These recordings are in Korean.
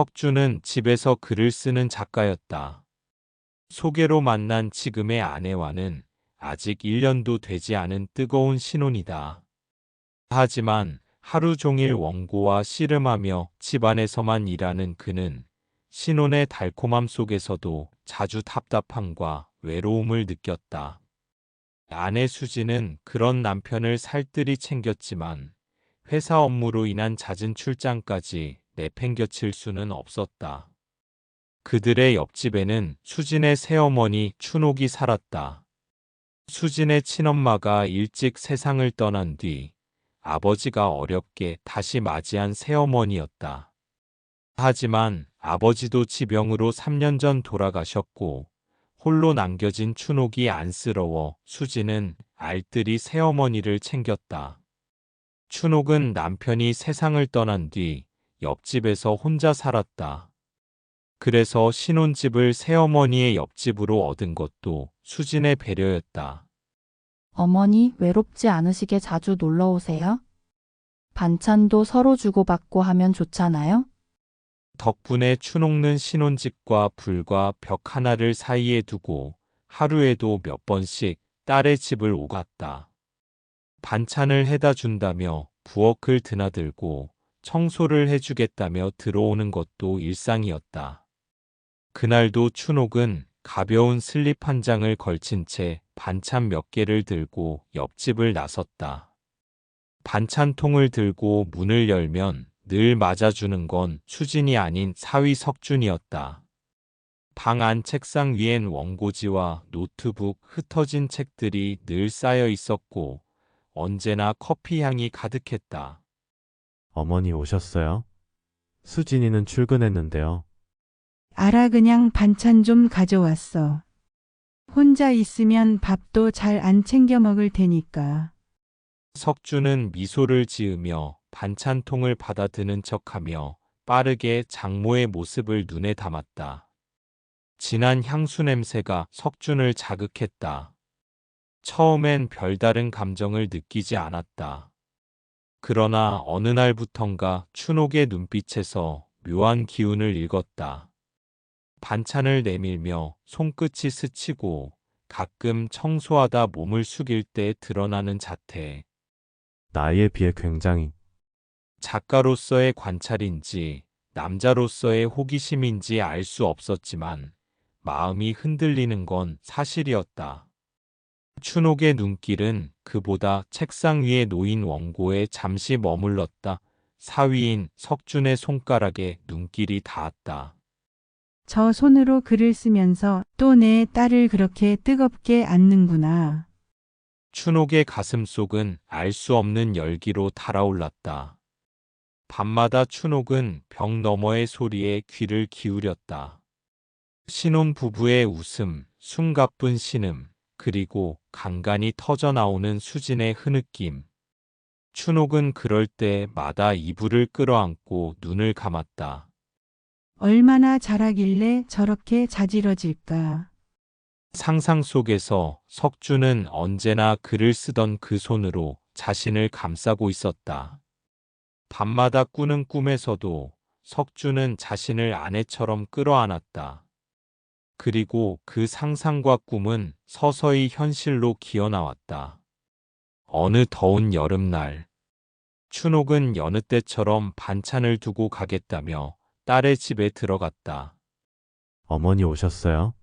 석주는 집에서 글을 쓰는 작가였다. 소개로 만난 지금의 아내와는 아직 1년도 되지 않은 뜨거운 신혼이다. 하지만 하루 종일 원고와 씨름하며 집안에서만 일하는 그는 신혼의 달콤함 속에서도 자주 답답함과 외로움을 느꼈다. 아내 수지는 그런 남편을 살뜰히 챙겼지만 회사 업무로 인한 잦은 출장까지 내팽겨칠 수는 없었다. 그들의 옆집에는 수진의 새어머니 춘옥이 살았다. 수진의 친엄마가 일찍 세상을 떠난 뒤 아버지가 어렵게 다시 맞이한 새어머니였다. 하지만 아버지도 지병으로 3년 전 돌아가셨고 홀로 남겨진 춘옥이 안쓰러워 수진은 알뜰히 새어머니를 챙겼다. 춘옥은 남편이 세상을 떠난 뒤 옆집에서 혼자 살았다. 그래서 신혼집을 새어머니의 옆집으로 얻은 것도 수진의 배려였다. 어머니, 외롭지 않으시게 자주 놀러 오세요? 반찬도 서로 주고받고 하면 좋잖아요? 덕분에 춘옥는 신혼집과 불과 벽 하나를 사이에 두고 하루에도 몇 번씩 딸의 집을 오갔다. 반찬을 해다 준다며 부엌을 드나들고 청소를 해주겠다며 들어오는 것도 일상이었다. 그날도 춘옥은 가벼운 슬립 한 장을 걸친 채 반찬 몇 개를 들고 옆집을 나섰다. 반찬통을 들고 문을 열면 늘 맞아주는 건 수진이 아닌 사위 석준이었다. 방 안 책상 위엔 원고지와 노트북, 흩어진 책들이 늘 쌓여 있었고 언제나 커피 향이 가득했다. 어머니 오셨어요? 수진이는 출근했는데요. 알아, 그냥 반찬 좀 가져왔어. 혼자 있으면 밥도 잘 안 챙겨 먹을 테니까. 석주는 미소를 지으며 반찬통을 받아드는 척하며 빠르게 장모의 모습을 눈에 담았다. 진한 향수 냄새가 석준을 자극했다. 처음엔 별다른 감정을 느끼지 않았다. 그러나 어느 날부턴가 춘옥의 눈빛에서 묘한 기운을 읽었다. 반찬을 내밀며 손끝이 스치고 가끔 청소하다 몸을 숙일 때 드러나는 자태. 나이에 비해 굉장히 작가로서의 관찰인지 남자로서의 호기심인지 알 수 없었지만 마음이 흔들리는 건 사실이었다. 춘옥의 눈길은 그보다 책상 위에 놓인 원고에 잠시 머물렀다. 사위인 석준의 손가락에 눈길이 닿았다. 저 손으로 글을 쓰면서 또 내 딸을 그렇게 뜨겁게 안는구나. 춘옥의 가슴속은 알 수 없는 열기로 달아올랐다. 밤마다 춘옥은 벽 너머의 소리에 귀를 기울였다. 신혼 부부의 웃음, 숨가쁜 신음, 그리고 간간히 터져나오는 수진의 흐느낌. 춘옥은 그럴 때마다 이불을 끌어안고 눈을 감았다. 얼마나 잘하길래 저렇게 자지러질까. 상상 속에서 석주는 언제나 글을 쓰던 그 손으로 자신을 감싸고 있었다. 밤마다 꾸는 꿈에서도 석주는 자신을 아내처럼 끌어안았다. 그리고 그 상상과 꿈은 서서히 현실로 기어나왔다. 어느 더운 여름날, 춘옥은 여느 때처럼 반찬을 두고 가겠다며 딸의 집에 들어갔다. 어머니 오셨어요?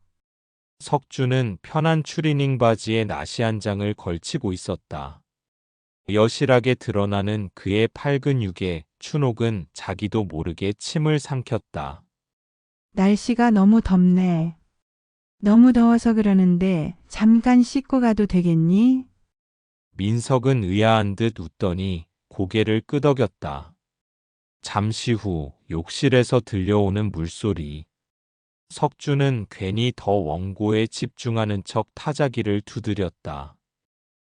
석주는 편한 추리닝 바지에 나시 한 장을 걸치고 있었다. 여실하게 드러나는 그의 팔 근육에 춘옥은 자기도 모르게 침을 삼켰다. 날씨가 너무 덥네. 너무 더워서 그러는데 잠깐 씻고 가도 되겠니? 민석은 의아한 듯 웃더니 고개를 끄덕였다. 잠시 후 욕실에서 들려오는 물소리. 석주는 괜히 더 원고에 집중하는 척 타자기를 두드렸다.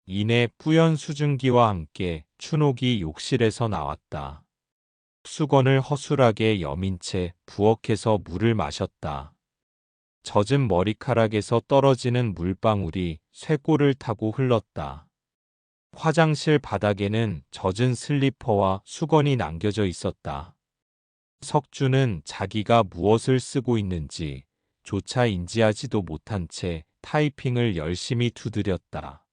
이내 뿌연 수증기와 함께 춘옥이 욕실에서 나왔다. 수건을 허술하게 여민 채 부엌에서 물을 마셨다. 젖은 머리카락에서 떨어지는 물방울이 쇄골을 타고 흘렀다. 화장실 바닥에는 젖은 슬리퍼와 수건이 남겨져 있었다. 석준은 자기가 무엇을 쓰고 있는지 조차 인지하지도 못한 채 타이핑을 열심히 두드렸다.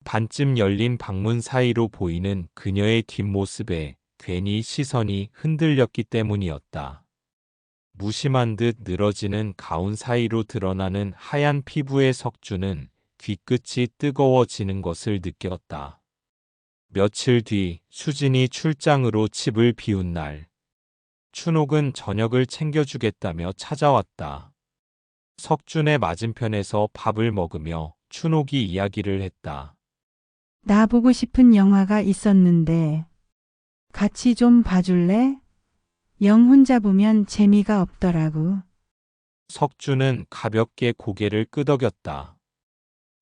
반쯤 열린 방문 사이로 보이는 그녀의 뒷모습에 괜히 시선이 흔들렸기 때문이었다. 무심한 듯 늘어지는 가운 사이로 드러나는 하얀 피부의 석준은 뒤끝이 뜨거워지는 것을 느꼈다. 며칠 뒤 수진이 출장으로 집을 비운 날, 춘옥은 저녁을 챙겨주겠다며 찾아왔다. 석준의 맞은편에서 밥을 먹으며 춘옥이 이야기를 했다. 나 보고 싶은 영화가 있었는데 같이 좀 봐줄래? 영 혼자 보면 재미가 없더라고. 석준은 가볍게 고개를 끄덕였다.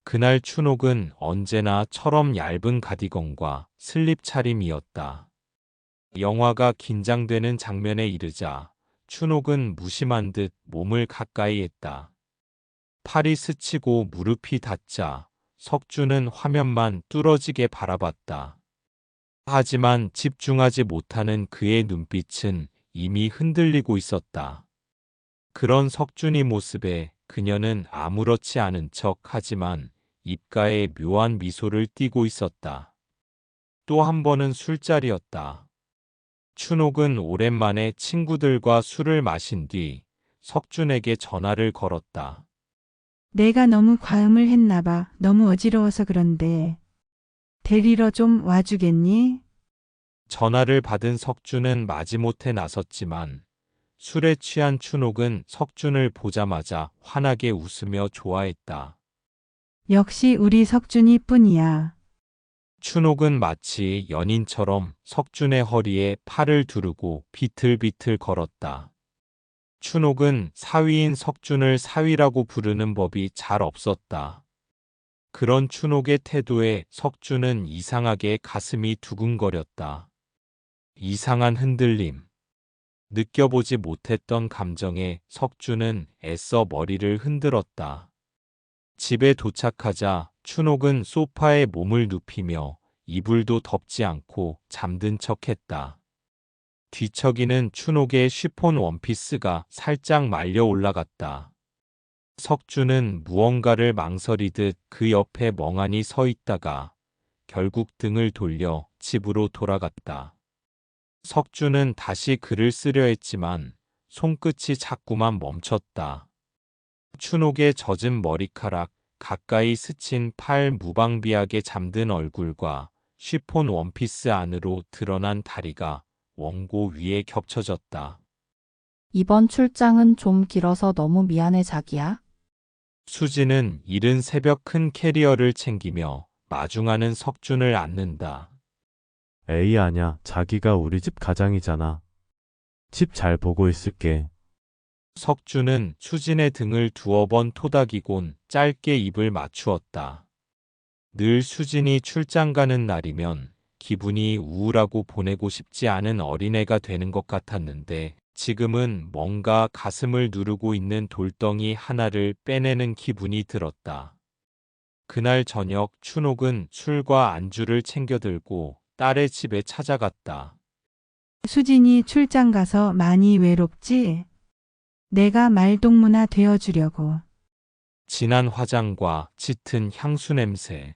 그날 춘옥은 언제나처럼 얇은 가디건과 슬립 차림이었다. 영화가 긴장되는 장면에 이르자 춘옥은 무심한 듯 몸을 가까이 했다. 팔이 스치고 무릎이 닿자 석준은 화면만 뚫어지게 바라봤다. 하지만 집중하지 못하는 그의 눈빛은 이미 흔들리고 있었다. 그런 석준이 모습에 그녀는 아무렇지 않은 척 하지만 입가에 묘한 미소를 띠고 있었다. 또 한 번은 술자리였다. 춘옥은 오랜만에 친구들과 술을 마신 뒤 석준에게 전화를 걸었다. 내가 너무 과음을 했나 봐. 너무 어지러워서 그런데. 데리러 좀 와주겠니? 전화를 받은 석준은 마지못해 나섰지만 술에 취한 춘옥은 석준을 보자마자 환하게 웃으며 좋아했다. 역시 우리 석준이 뿐이야. 춘옥은 마치 연인처럼 석준의 허리에 팔을 두르고 비틀비틀 걸었다. 춘옥은 사위인 석준을 사위라고 부르는 법이 잘 없었다. 그런 춘옥의 태도에 석준은 이상하게 가슴이 두근거렸다. 이상한 흔들림. 느껴보지 못했던 감정에 석준은 애써 머리를 흔들었다. 집에 도착하자 춘옥은 소파에 몸을 눕히며 이불도 덮지 않고 잠든 척했다. 뒤척이는 춘옥의 쉬폰 원피스가 살짝 말려 올라갔다. 석준은 무언가를 망설이듯 그 옆에 멍하니 서 있다가 결국 등을 돌려 집으로 돌아갔다. 석준은 다시 글을 쓰려 했지만 손끝이 자꾸만 멈췄다. 춘옥의 젖은 머리카락, 가까이 스친 팔, 무방비하게 잠든 얼굴과 쉬폰 원피스 안으로 드러난 다리가 원고 위에 겹쳐졌다. 이번 출장은 좀 길어서 너무 미안해 자기야. 수지는 이른 새벽 큰 캐리어를 챙기며 마중하는 석준을 안는다. 에이 아냐, 자기가 우리 집 가장이잖아. 집 잘 보고 있을게. 석준은 수진의 등을 두어 번 토닥이곤 짧게 입을 맞추었다. 늘 수진이 출장 가는 날이면 기분이 우울하고 보내고 싶지 않은 어린애가 되는 것 같았는데 지금은 뭔가 가슴을 누르고 있는 돌덩이 하나를 빼내는 기분이 들었다. 그날 저녁 춘옥은 술과 안주를 챙겨 들고 딸의 집에 찾아갔다. 수진이 출장 가서 많이 외롭지? 내가 말동무나 되어주려고. 진한 화장과 짙은 향수 냄새,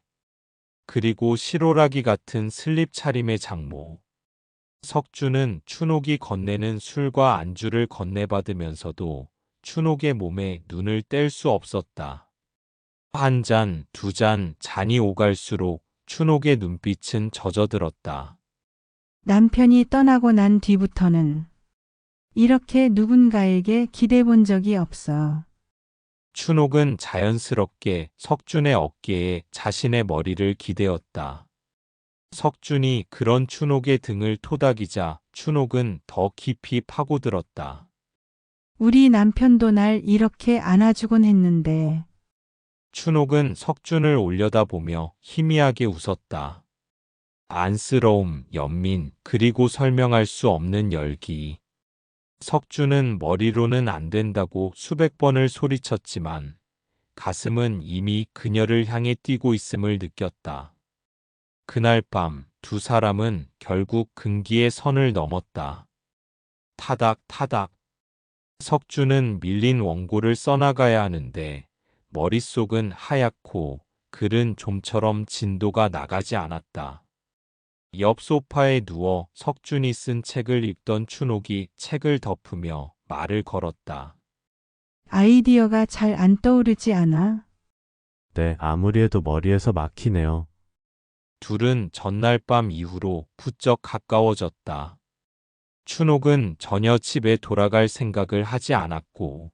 그리고 실오라기 같은 슬립 차림의 장모. 석준은 춘옥이 건네는 술과 안주를 건네받으면서도 춘옥의 몸에 눈을 뗄 수 없었다. 한 잔, 두 잔, 잔이 오갈수록 춘옥의 눈빛은 젖어들었다. 남편이 떠나고 난 뒤부터는 이렇게 누군가에게 기대 본 적이 없어. 춘옥은 자연스럽게 석준의 어깨에 자신의 머리를 기대었다. 석준이 그런 춘옥의 등을 토닥이자 춘옥은 더 깊이 파고들었다. 우리 남편도 날 이렇게 안아주곤 했는데 춘옥은 석준을 올려다보며 희미하게 웃었다. 안쓰러움, 연민, 그리고 설명할 수 없는 열기. 석준은 머리로는 안 된다고 수백 번을 소리쳤지만 가슴은 이미 그녀를 향해 뛰고 있음을 느꼈다. 그날 밤 두 사람은 결국 금기의 선을 넘었다. 타닥타닥. 석준은 밀린 원고를 써나가야 하는데 머릿속은 하얗고 글은 좀처럼 진도가 나가지 않았다. 옆 소파에 누워 석준이 쓴 책을 읽던 춘옥이 책을 덮으며 말을 걸었다. 아이디어가 잘 안 떠오르지 않아? 네, 아무리 해도 머리에서 막히네요. 둘은 전날 밤 이후로 부쩍 가까워졌다. 춘옥은 전혀 집에 돌아갈 생각을 하지 않았고,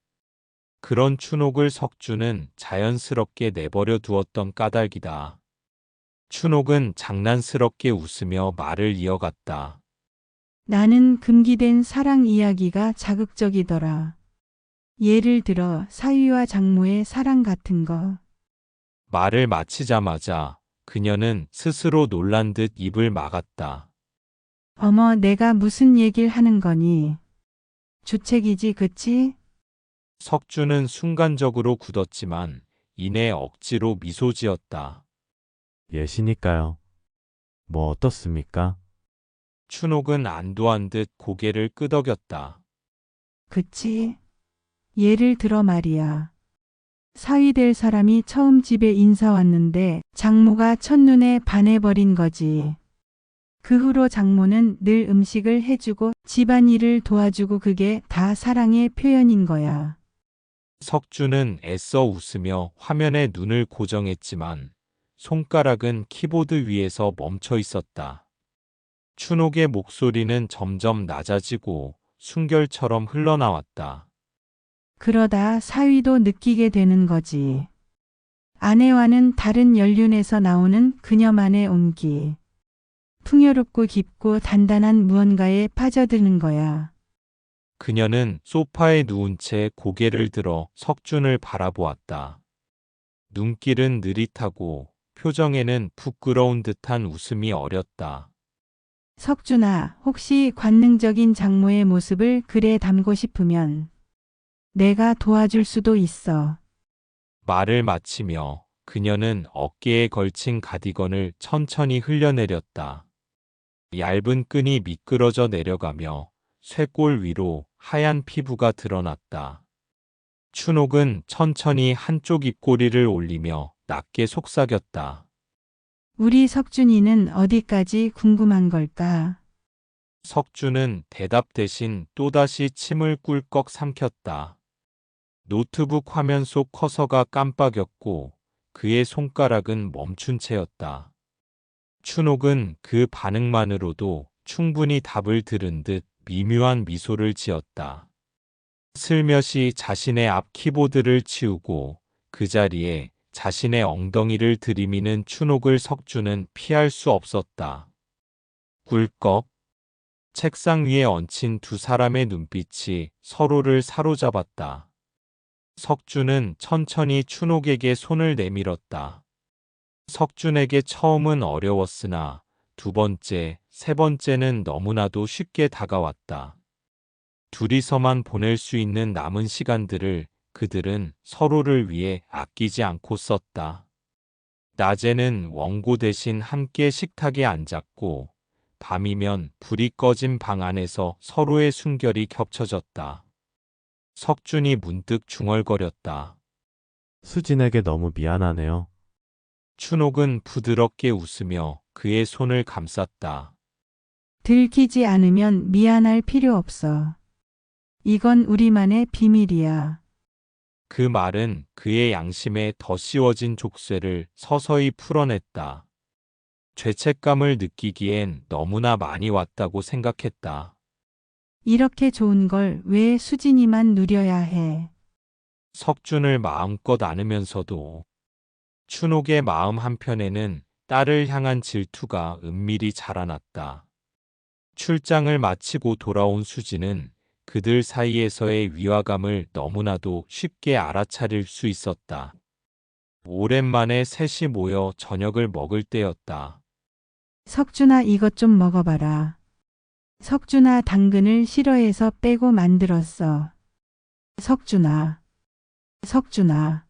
그런 춘옥을 석준은 자연스럽게 내버려 두었던 까닭이다. 춘옥은 장난스럽게 웃으며 말을 이어갔다. 나는 금기된 사랑 이야기가 자극적이더라. 예를 들어 사위와 장모의 사랑 같은 거. 말을 마치자마자 그녀는 스스로 놀란 듯 입을 막았다. 어머, 내가 무슨 얘기를 하는 거니? 주책이지, 그치? 석준은 순간적으로 굳었지만 이내 억지로 미소 지었다. 예시니까요. 뭐 어떻습니까? 춘옥은 안도한 듯 고개를 끄덕였다. 그치? 예를 들어 말이야. 사위 될 사람이 처음 집에 인사 왔는데 장모가 첫눈에 반해버린 거지. 그 후로 장모는 늘 음식을 해주고 집안일을 도와주고 그게 다 사랑의 표현인 거야. 석준은 애써 웃으며 화면에 눈을 고정했지만 손가락은 키보드 위에서 멈춰 있었다. 춘옥의 목소리는 점점 낮아지고 순결처럼 흘러나왔다. 그러다 사위도 느끼게 되는 거지. 아내와는 다른 연륜에서 나오는 그녀만의 온기. 풍요롭고 깊고 단단한 무언가에 빠져드는 거야. 그녀는 소파에 누운 채 고개를 들어 석준을 바라보았다. 눈길은 느릿하고 표정에는 부끄러운 듯한 웃음이 어렸다. 석준아, 혹시 관능적인 장모의 모습을 글에 담고 싶으면 내가 도와줄 수도 있어. 말을 마치며 그녀는 어깨에 걸친 가디건을 천천히 흘려내렸다. 얇은 끈이 미끄러져 내려가며 쇄골 위로 하얀 피부가 드러났다. 춘옥은 천천히 한쪽 입꼬리를 올리며 낮게 속삭였다. 우리 석준이는 어디까지 궁금한 걸까? 석준은 대답 대신 또다시 침을 꿀꺽 삼켰다. 노트북 화면 속 커서가 깜빡였고 그의 손가락은 멈춘 채였다. 춘옥은 그 반응만으로도 충분히 답을 들은 듯 미묘한 미소를 지었다. 슬며시 자신의 앞 키보드를 치우고 그 자리에 자신의 엉덩이를 들이미는 춘옥을 석준은 피할 수 없었다. 꿀꺽. 책상 위에 얹힌 두 사람의 눈빛이 서로를 사로잡았다. 석준은 천천히 춘옥에게 손을 내밀었다. 석준에게 처음은 어려웠으나 두 번째, 세 번째는 너무나도 쉽게 다가왔다. 둘이서만 보낼 수 있는 남은 시간들을 그들은 서로를 위해 아끼지 않고 썼다. 낮에는 원고 대신 함께 식탁에 앉았고 밤이면 불이 꺼진 방 안에서 서로의 숨결이 겹쳐졌다. 석준이 문득 중얼거렸다. 수진에게 너무 미안하네요. 춘옥은 부드럽게 웃으며 그의 손을 감쌌다. 들키지 않으면 미안할 필요 없어. 이건 우리만의 비밀이야. 그 말은 그의 양심에 더 씌워진 족쇄를 서서히 풀어냈다. 죄책감을 느끼기엔 너무나 많이 왔다고 생각했다. 이렇게 좋은 걸 왜 수진이만 누려야 해? 석준을 마음껏 안으면서도 춘옥의 마음 한편에는 딸을 향한 질투가 은밀히 자라났다. 출장을 마치고 돌아온 수지는 그들 사이에서의 위화감을 너무나도 쉽게 알아차릴 수 있었다. 오랜만에 셋이 모여 저녁을 먹을 때였다. 석준아, 이것 좀 먹어봐라. 석준아, 당근을 싫어해서 빼고 만들었어. 석준아. 석준아.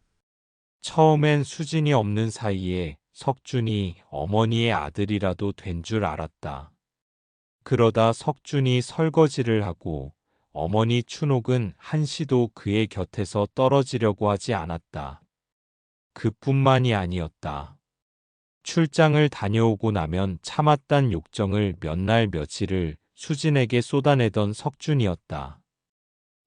처음엔 수진이 없는 사이에 석준이 어머니의 아들이라도 된 줄 알았다. 그러다 석준이 설거지를 하고 어머니 춘옥은 한시도 그의 곁에서 떨어지려고 하지 않았다. 그뿐만이 아니었다. 출장을 다녀오고 나면 참았단 욕정을 몇 날 며칠을 수진에게 쏟아내던 석준이었다.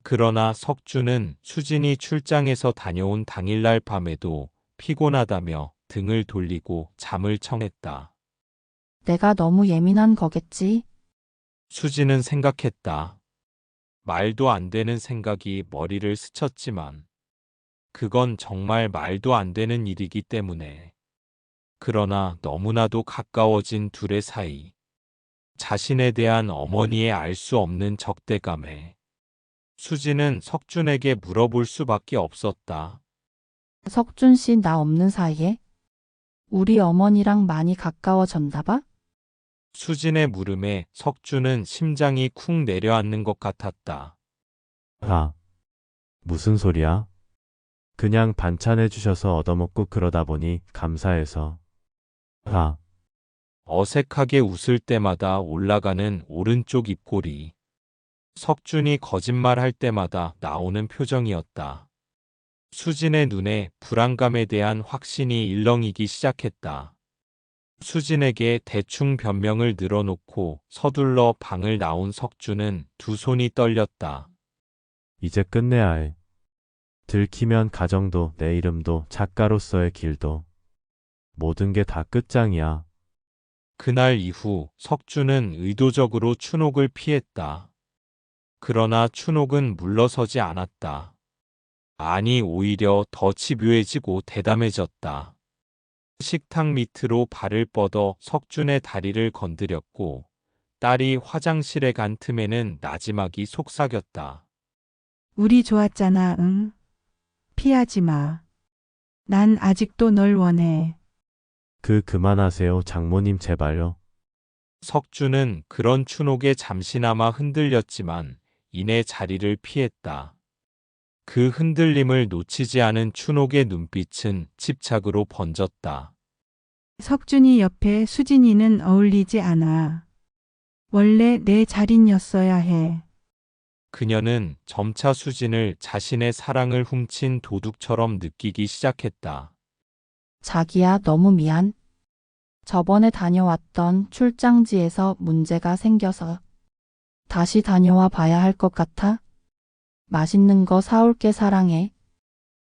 그러나 석준은 수진이 출장에서 다녀온 당일날 밤에도 피곤하다며 등을 돌리고 잠을 청했다. 내가 너무 예민한 거겠지? 수진은 생각했다. 말도 안 되는 생각이 머리를 스쳤지만 그건 정말 말도 안 되는 일이기 때문에. 그러나 너무나도 가까워진 둘의 사이. 자신에 대한 어머니의 알 수 없는 적대감에 수진은 석준에게 물어볼 수밖에 없었다. 석준 씨 나 없는 사이에? 우리 어머니랑 많이 가까워졌나 봐? 수진의 물음에 석준은 심장이 쿵 내려앉는 것 같았다. 아, 무슨 소리야? 그냥 반찬 해주셔서 얻어먹고 그러다 보니 감사해서. 아, 어색하게 웃을 때마다 올라가는 오른쪽 입꼬리. 석준이 거짓말할 때마다 나오는 표정이었다. 수진의 눈에 불안감에 대한 확신이 일렁이기 시작했다. 수진에게 대충 변명을 늘어놓고 서둘러 방을 나온 석준은 두 손이 떨렸다. 이제 끝내야 해. 들키면 가정도 내 이름도 작가로서의 길도 모든 게 다 끝장이야. 그날 이후 석준은 의도적으로 춘옥을 피했다. 그러나 춘옥은 물러서지 않았다. 아니 오히려 더 집요해지고 대담해졌다. 식탁 밑으로 발을 뻗어 석준의 다리를 건드렸고 딸이 화장실에 간 틈에는 나지막이 속삭였다. 우리 좋았잖아, 응? 피하지 마. 난 아직도 널 원해. 그만하세요, 장모님 제발요. 석준은 그런 춘옥에 잠시나마 흔들렸지만 이내 자리를 피했다. 그 흔들림을 놓치지 않은 춘옥의 눈빛은 집착으로 번졌다. 석준이 옆에 수진이는 어울리지 않아. 원래 내 자린이었어야 해. 그녀는 점차 수진을 자신의 사랑을 훔친 도둑처럼 느끼기 시작했다. 자기야 너무 미안. 저번에 다녀왔던 출장지에서 문제가 생겨서 다시 다녀와 봐야 할 것 같아. 맛있는 거 사올게 사랑해.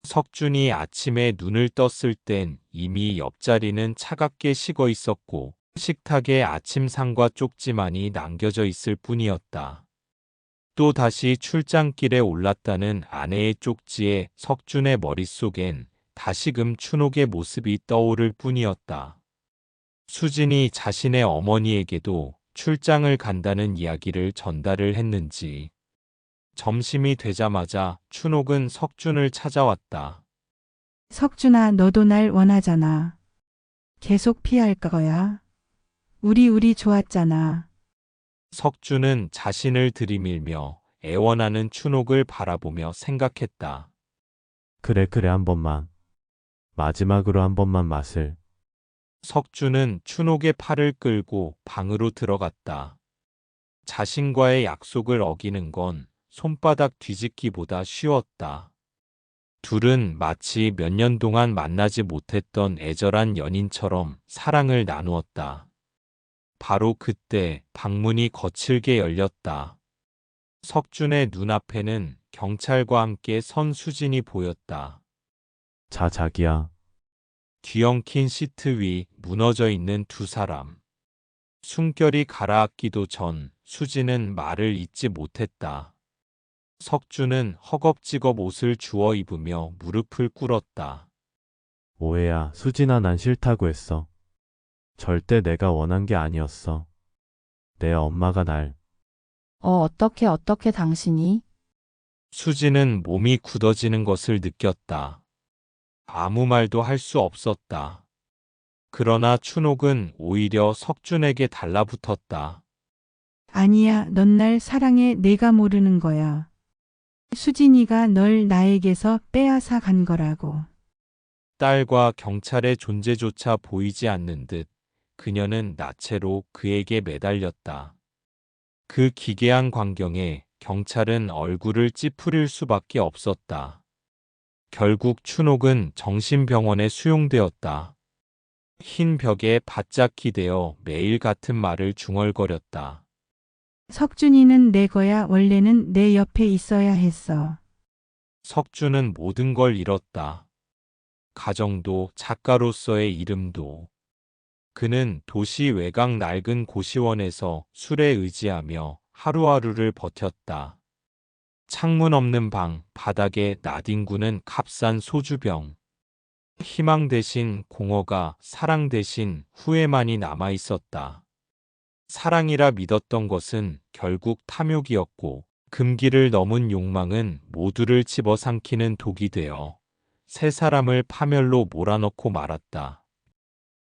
석준이 아침에 눈을 떴을 땐 이미 옆자리는 차갑게 식어 있었고 식탁에 아침상과 쪽지만이 남겨져 있을 뿐이었다. 또 다시 출장길에 올랐다는 아내의 쪽지에 석준의 머릿속엔 다시금 춘옥의 모습이 떠오를 뿐이었다. 수진이 자신의 어머니에게도 출장을 간다는 이야기를 전달을 했는지. 점심이 되자마자 춘옥은 석준을 찾아왔다. 석준아, 너도 날 원하잖아. 계속 피할 거야. 우리 좋았잖아. 석준은 자신을 들이밀며 애원하는 춘옥을 바라보며 생각했다. 그래 한 번만. 마지막으로 한 번만 맛을. 석준은 춘옥의 팔을 끌고 방으로 들어갔다. 자신과의 약속을 어기는 건 손바닥 뒤집기보다 쉬웠다. 둘은 마치 몇 년 동안 만나지 못했던 애절한 연인처럼 사랑을 나누었다. 바로 그때 방문이 거칠게 열렸다. 석준의 눈앞에는 경찰과 함께 선 수진이 보였다. 자, 자기야. 뒤엉킨 시트 위 무너져 있는 두 사람. 숨결이 가라앉기도 전 수진은 말을 잇지 못했다. 석준은 허겁지겁 옷을 주워 입으며 무릎을 꿇었다. 오해야, 수진아, 난 싫다고 했어. 절대 내가 원한 게 아니었어. 내 엄마가 날. 어떻게 당신이? 수진은 몸이 굳어지는 것을 느꼈다. 아무 말도 할 수 없었다. 그러나 춘옥은 오히려 석준에게 달라붙었다. 아니야, 넌 날 사랑해. 내가 모르는 거야. 수진이가 널 나에게서 빼앗아 간 거라고. 딸과 경찰의 존재조차 보이지 않는 듯 그녀는 나체로 그에게 매달렸다. 그 기괴한 광경에 경찰은 얼굴을 찌푸릴 수밖에 없었다. 결국 춘옥은 정신병원에 수용되었다. 흰 벽에 바짝 기대어 매일 같은 말을 중얼거렸다. 석준이는 내 거야. 원래는 내 옆에 있어야 했어. 석준은 모든 걸 잃었다. 가정도 작가로서의 이름도. 그는 도시 외곽 낡은 고시원에서 술에 의지하며 하루하루를 버텼다. 창문 없는 방, 바닥에 나뒹구는 값싼 소주병. 희망 대신 공허가, 사랑 대신 후회만이 남아 있었다. 사랑이라 믿었던 것은 결국 탐욕이었고, 금기를 넘은 욕망은 모두를 집어삼키는 독이 되어 세 사람을 파멸로 몰아넣고 말았다.